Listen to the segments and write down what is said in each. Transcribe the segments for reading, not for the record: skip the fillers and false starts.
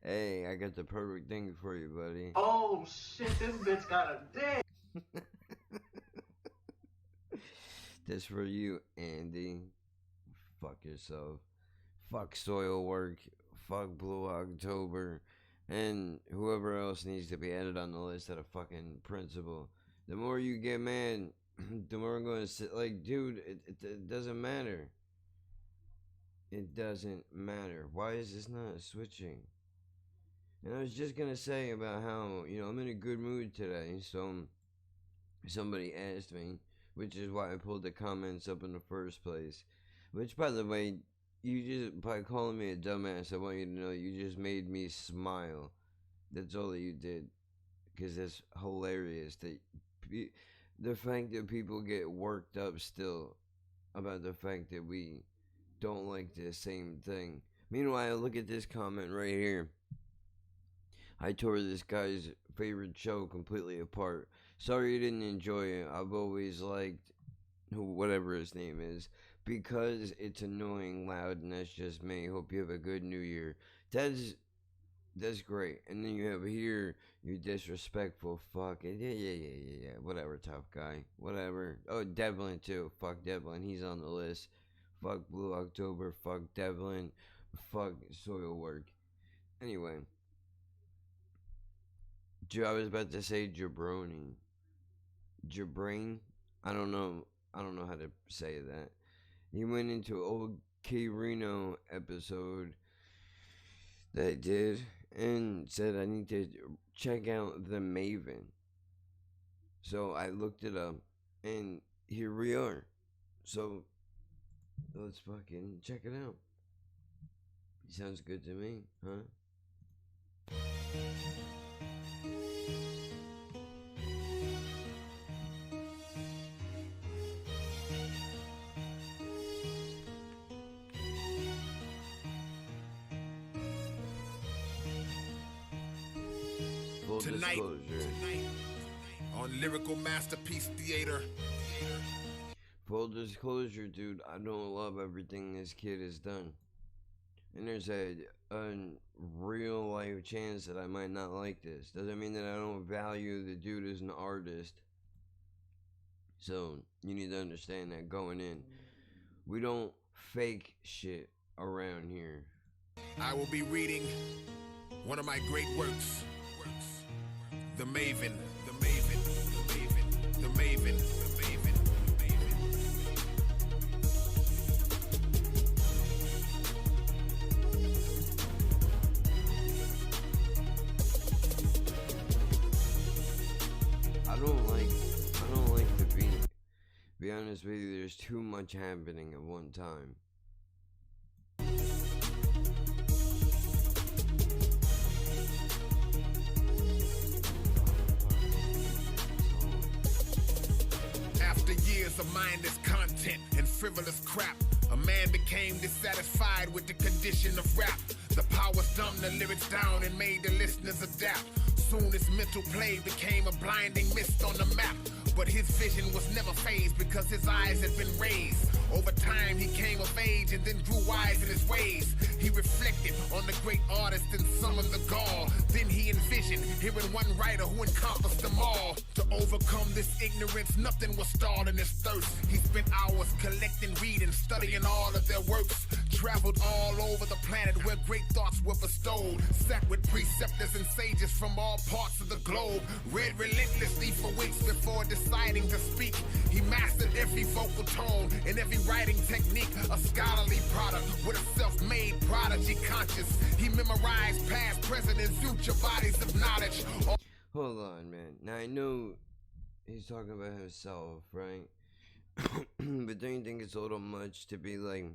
Hey, I got the perfect thing for you, buddy. Oh shit, this bitch got a dick. This for you, Andy. Fuck yourself. Fuck soil work. Fuck Blue October. And whoever else needs to be added on the list at a fucking principal. The more you get mad, the more I'm going to sit. Like, dude, it doesn't matter. It doesn't matter. Why is this not switching? And I was just going to say about how, I'm in a good mood today. So, somebody asked me, which is why I pulled the comments up in the first place. Which, by the way, by calling me a dumbass, I want you to know you just made me smile. That's all that you did. Because that's hilarious. The fact that people get worked up still about the fact that we don't like the same thing. Meanwhile, look at this comment right here. I tore this guy's favorite show completely apart. Sorry you didn't enjoy it. I've always liked whatever his name is because it's annoying loud, and that's just me. Hope you have a good new year. That's great. And then you have here, you disrespectful fuck. Yeah. Whatever, tough guy. Whatever. Oh, Devlin too. Fuck Devlin. He's on the list. Fuck Blue October. Fuck Devlin. Fuck soil work. Anyway. I was about to say jabroni. Jabrain? I don't know how to say that. He went into old Rino episode that I did and said I need to check out the Maven. So I looked it up and here we are. So let's fucking check it out. Sounds good to me, huh? Tonight on Lyrical Masterpiece Theater. Full disclosure, dude, I don't love everything this kid has done. And there's a real life chance that I might not like this. Doesn't mean that I don't value the dude as an artist. So, you need to understand that going in. We don't fake shit around here. I will be reading one of my great works. The Maven, the Maven, the Maven, the Maven, the Maven, the Maven. I don't like the beat. Be honest with you, there's too much happening at one time. Of mindless content and frivolous crap, a man became dissatisfied with the condition of rap. The powers dumbed the lyrics down and made the listeners adapt. Soon his mental play became a blinding mist on the map. But his vision was never phased because his eyes had been raised. Over time he came of age and then grew wise in his ways. He reflected on the great artist and summoned the gall. Then he envisioned hearing one writer who encompassed them all. To overcome this ignorance, nothing was stalled in his thirst. He spent hours collecting, reading, studying all of their works. Traveled all over the planet where great thoughts were bestowed. Sat with preceptors and sages from all parts of the globe. Read relentlessly for weeks before deciding to speak. He mastered every vocal tone and every writing technique. A scholarly product with a self-made prodigy conscious. He memorized past, present, and future bodies of knowledge. Hold on, man. Now I know he's talking about himself, right? But don't you think it's a little much to be like,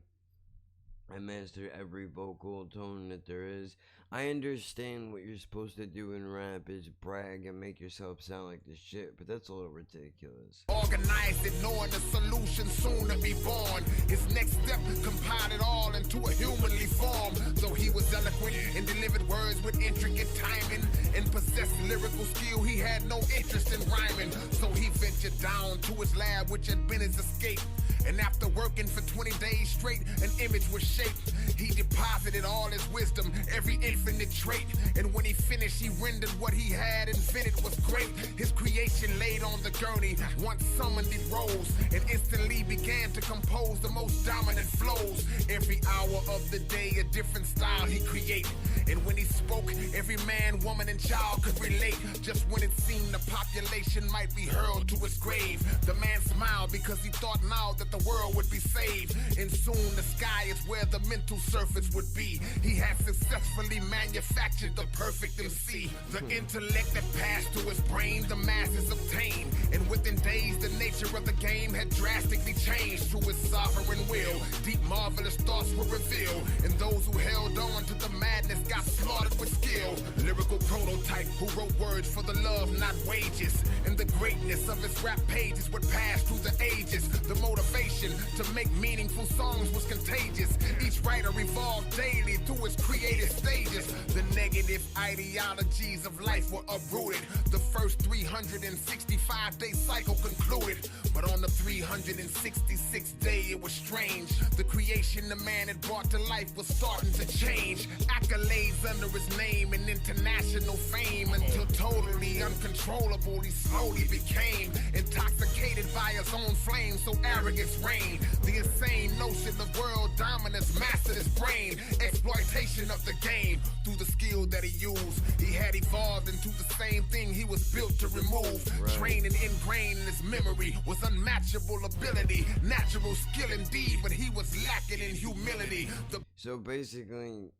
I master every vocal tone that there is? I understand what you're supposed to do in rap is brag and make yourself sound like the shit, but that's a little ridiculous. Organized it, knowing the solution soon to be born. His next step compiled it all into a humanly form. Though he was eloquent and delivered words with intricate timing and possessed lyrical skill, he had no interest in rhyming. So he ventured down to his lab, which had been his escape. And after working for 20 days straight, an image was shaped. He deposited all his wisdom, every infinite trait. And when he finished, he rendered what he had invented was great. His creation laid on the gurney, once summoned it rose, and instantly began to compose the most dominant flows. Every hour of the day, a different style he created. And when he spoke, every man, woman, and child could relate. Just when it seemed the population might be hurled to its grave, the man smiled because he thought now that the world would be saved. And soon the sky is where the mental surface would be. He had successfully manufactured the perfect MC. The intellect that passed to his brain, the masses obtained. And within days, the nature of the game had drastically changed. Through his sovereign will, deep marvelous thoughts were revealed. And those who held on to the madness got slaughtered with skill. Lyrical prototype who wrote words for the love, not wages. And the greatness of his rap pages would pass through the ages. The motivation to make meaningful songs was contagious. Each writer evolved daily through his creative stages. The negative ideologies of life were uprooted. The first 365-day cycle concluded. But on the 366th day, it was strange. The creation the man had brought to life was starting to change. Accolades under his name and international fame, until totally uncontrollable he slowly became. Intoxicated by his own flame, so arrogance reigned. The insane notion of world dominance mastered his brain. Exploitation of the game through the skill that he used. He had evolved into the same thing he was built to remove. Training ingrained in his memory was unmatchable ability. Natural skill indeed, but he was lacking in humility. So basically,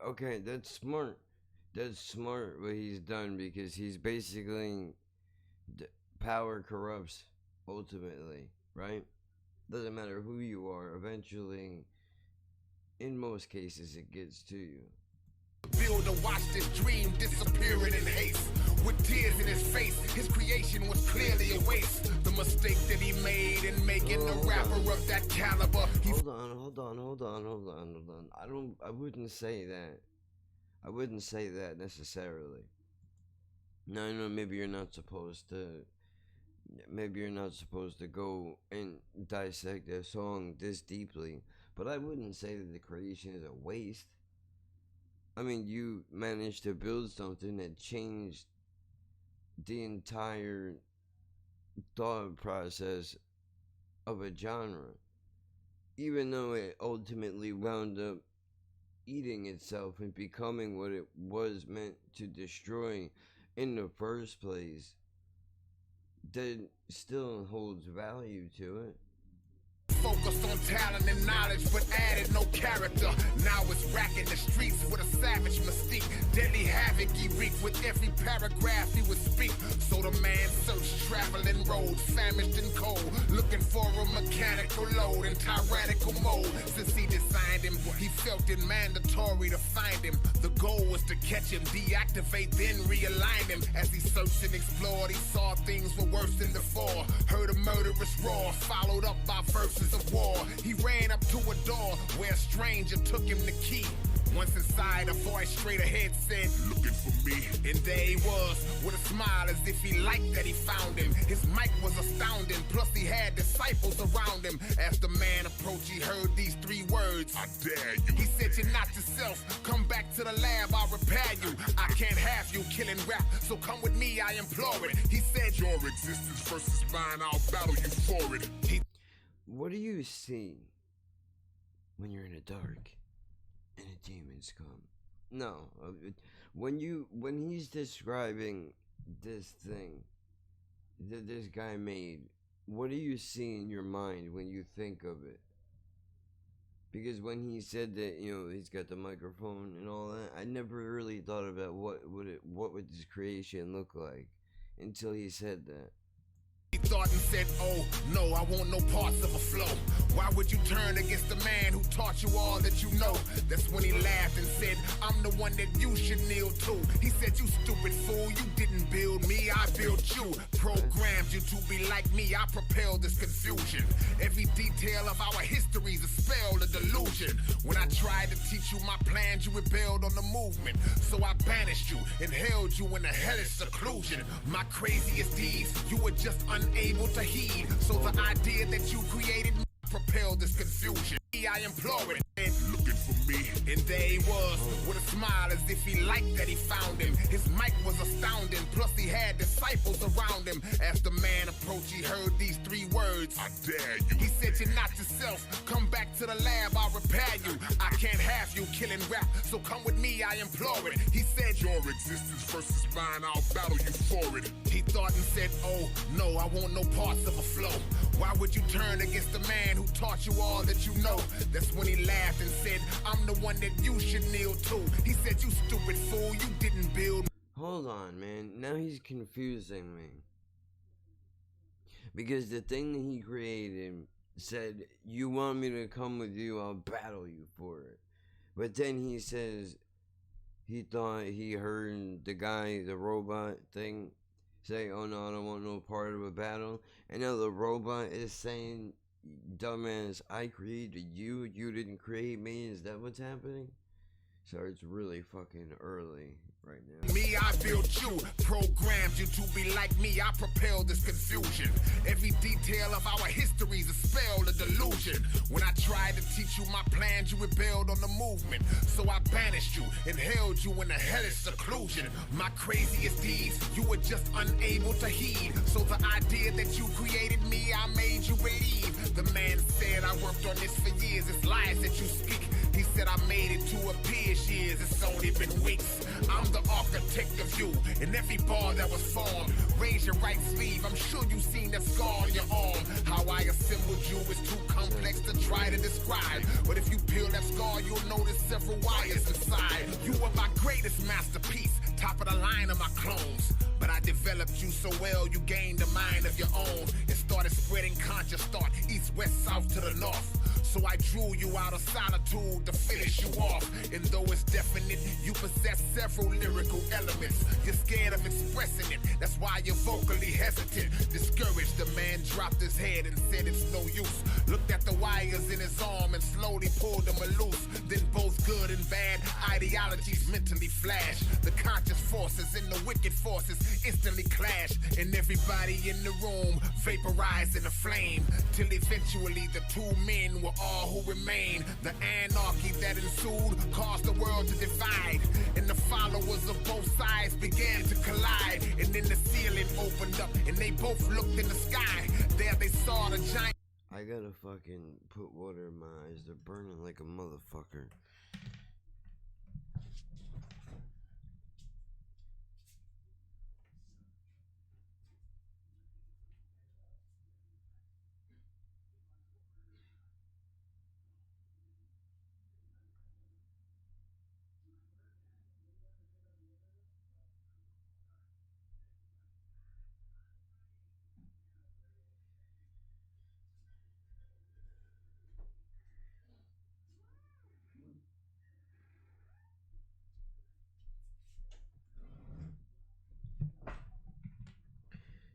okay, that's smart. That's smart what he's done, because he's basically, power corrupts ultimately, right? Doesn't matter who you are, eventually, in most cases, it gets to you. Builder watched his dream disappearing in haste. With tears in his face, his creation was clearly a waste. The mistake that he made in making a rapper of that caliber. Hold on. I wouldn't say that. I wouldn't say that necessarily. Now, I know maybe you're not supposed to go and dissect a song this deeply, but I wouldn't say that the creation is a waste. I mean, you managed to build something that changed the entire thought process of a genre, even though it ultimately wound up eating itself and becoming what it was meant to destroy in the first place. That still holds value to it. Focused on talent and knowledge, but added no character. Now it's racking the streets with a savage mystique. Deadly havoc he wreaked with every paragraph he would speak. So the man searched traveling roads, famished and cold, looking for a mechanical load in tyrannical mode. Since he designed him, he felt it mandatory to find him. The goal was to catch him, deactivate, then realign him. As he searched and explored, he saw things were worse than before. Heard a murderous roar, followed up by verses of war. He ran up to a door where a stranger took him the key. Once inside, a voice straight ahead said, "Looking for me." And there he was, with a smile as if he liked that he found him. His mic was astounding, plus he had disciples around him. As the man approached, he heard these three words: "I dare you." He said, "You're not yourself. Come back to the lab, I'll repair you. I can't have you killing rap, so come with me, I implore it." He said, "Your existence versus mine, I'll battle you for it." What do you see when you're in the dark and the demons come? No, when he's describing this thing that this guy made, what do you see in your mind when you think of it? Because when he said that, he's got the microphone and all that, I never really thought about what would this creation look like until he said that. He thought and said, "Oh, no, I want no parts of a flow. Why would you turn against the man who taught you all that you know?" That's when he laughed and said, "I'm the one that you should kneel to." He said, "You stupid fool, you didn't build me, I built you. Programmed you to be like me, I propelled this confusion. Every detail of our history's a spell, a delusion. When I tried to teach you my plans, you rebelled on the movement. So I banished you and held you in a hellish seclusion. My craziest deeds, you were just unable to heed. So the idea that you created propelled this confusion. I implore it. Looking for me, and there he was with a smile as if he liked that he found him. His mic was astounding, plus he had disciples around him. As the man approached, he heard these 3 words: I dare you. He said, you're not yourself, come back to the lab, I'll repair you. I can't have you killing rap, so come with me, I implore it. He said, your existence versus mine, I'll battle you for it. He thought and said, oh no, I want no parts of a flow. Why would you turn against the man who taught you all that you know? That's when he laughed and said, I'm the one that you should kneel to. He said, you stupid fool, you didn't build. Hold on, man. Now he's confusing me. Because the thing that he created said, you want me to come with you, I'll battle you for it. But then he says, he thought he heard the guy, the robot thing, say, oh no, I don't want no part of a battle. And now the robot is saying, dumbass, I created you, you didn't create me. Is that what's happening? So it's really fucking early right now. Me, I built you, programmed you to be like me. I propelled this confusion. Every detail of our histories a spell, a delusion. When I tried to teach you my plans, you rebelled on the movement. So I banished you and held you in a hellish seclusion. My craziest deeds, you were just unable to heed. So the idea that you created me, I made you believe. The man said, I worked on this for years. It's lies that you speak. He said I made it to appear years. It's only been weeks. I'm the architect of you and every bar that was formed. Raise your right sleeve. I'm sure you've seen that scar on your arm. How I assembled you is too complex to try to describe. But if you peel that scar, you'll notice several wires inside. You were my greatest masterpiece, top of the line of my clones. But I developed you so well, you gained a mind of your own and started spreading conscious thought, east, west, south to the north. So I drew you out of solitude to finish you off. And though it's definite, you possess several lyrical elements. You're scared of expressing it, that's why you're vocally hesitant. Discouraged, the man dropped his head and said it's no use. Looked at the wires in his arm and slowly pulled them loose. Then both good and bad ideologies mentally flash. The conscious forces and the wicked forces instantly clash. And everybody in the room vaporized in a flame. Till eventually the 2 men were all who remain. The anarchy that ensued caused the world to divide, and the followers of both sides began to collide. And then the ceiling opened up and they both looked in the sky. There they saw the giant. I gotta fucking put water in my eyes. They're burning like a motherfucker.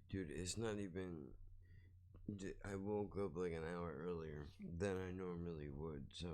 Dude, it's not even... I woke up like an hour earlier than I normally would, so,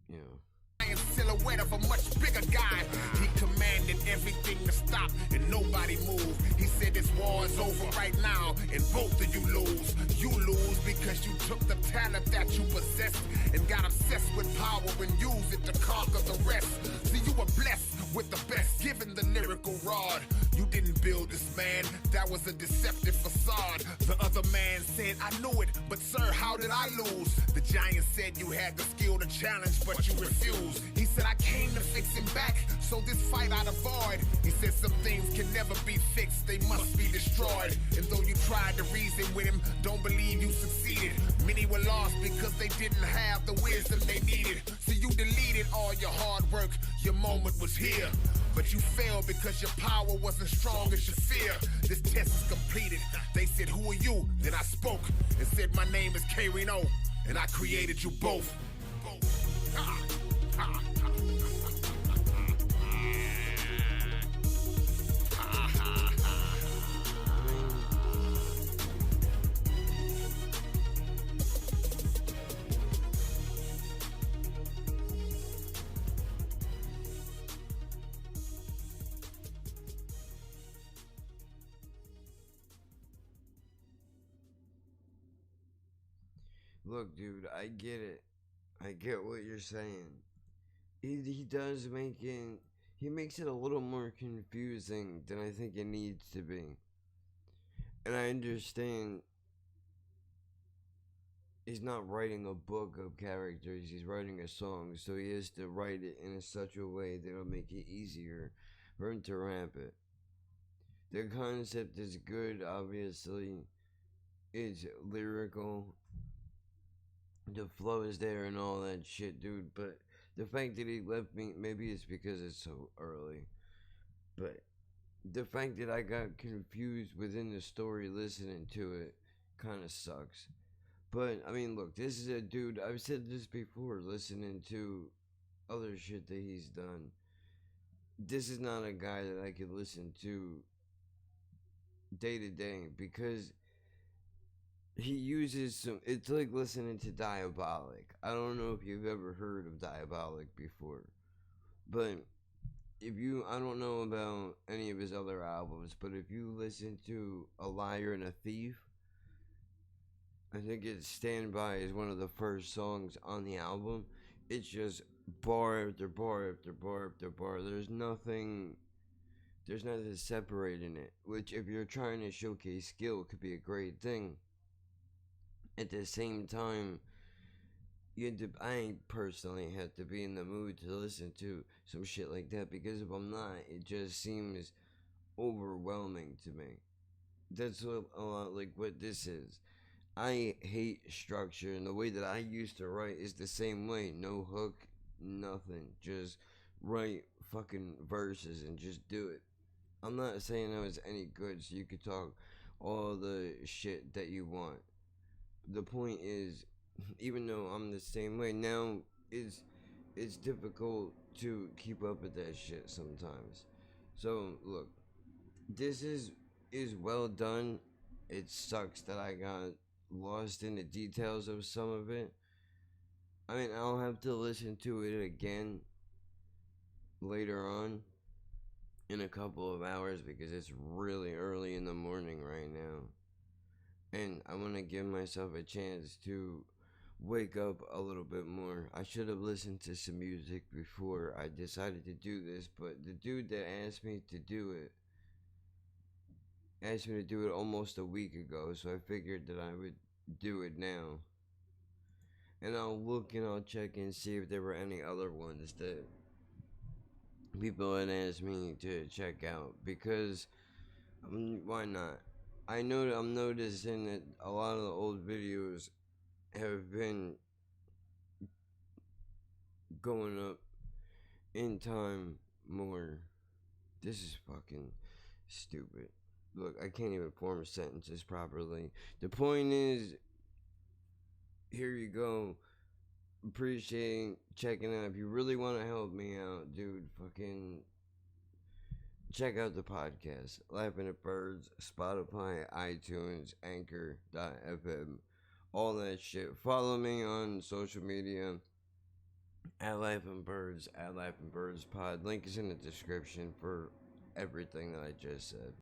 you know. Silhouette of a much bigger guy. He commanded everything to stop and nobody moved. He said this war is over right now and both of you lose. You lose because you took the talent that you possessed and got obsessed with power and used it to conquer the rest. See, you were blessed with the best, given the lyrical rod. You didn't build this man, that was a deceptive facade. The other man said, I knew it, but sir, how did I lose? The giant said you had the skill to challenge, but you refused. He said, I came to fix him back, so this fight I'd avoid. He said some things can never be fixed, they must be destroyed. And though you tried to reason with him, don't believe you succeeded. Many were lost because they didn't have the wisdom they needed. So you deleted all your hard work, your moment was here. But you failed because your power wasn't strong as your fear. This test is completed. They said, who are you? Then I spoke and said, my name is Rino, and I created you both. Look, dude, I get it. I get what you're saying. He does make it. He makes it a little more confusing than I think it needs to be. And I understand he's not writing a book of characters, he's writing a song, so he has to write it in such a way that'll make it easier for him to rap it. The concept is good, obviously. It's lyrical. The flow is there and all that shit, dude. But the fact that he left me, maybe it's because it's so early. But the fact that I got confused within the story listening to it kind of sucks. But I mean, look, this is a dude. I've said this before. Listening to other shit that he's done, this is not a guy that I could listen to day to day because he uses some. It's like listening to Diabolic. I don't know if you've ever heard of Diabolic before, but if you, I don't know about any of his other albums, but if you listen to A Liar and a Thief, I think it's Stand By is one of the first songs on the album. It's just bar after bar after bar after bar. There's nothing separating it, which if you're trying to showcase skill could be a great thing. At the same time, I personally have to be in the mood to listen to some shit like that because if I'm not, it just seems overwhelming to me. That's what a lot like what this is. I hate structure, and the way that I used to write is the same way. No hook, nothing. Just write fucking verses and just do it. I'm not saying I was any good, so you could talk all the shit that you want. The point is, even though I'm the same way now, it's difficult to keep up with that shit sometimes. So look, this is well done. It sucks that I got lost in the details of some of it. I mean, I'll have to listen to it again later on in a couple of hours because it's really early in the morning right now. And I want to give myself a chance to wake up a little bit more. I should have listened to some music before I decided to do this, but the dude that asked me to do it almost a week ago, so I figured that I would do it now. And I'll look and I'll check and see if there were any other ones that people had asked me to check out because why not? I'm noticing that a lot of the old videos have been going up in time more. This is fucking stupid. Look, I can't even form sentences properly. The point is, here you go. Appreciate checking out. If you really want to help me out, dude, fucking check out the podcast. Laughing at Birds, Spotify, iTunes, Anchor.fm, all that shit. Follow me on social media at Laughing Birds, at Laughing Birds Pod. Link is in the description for everything that I just said.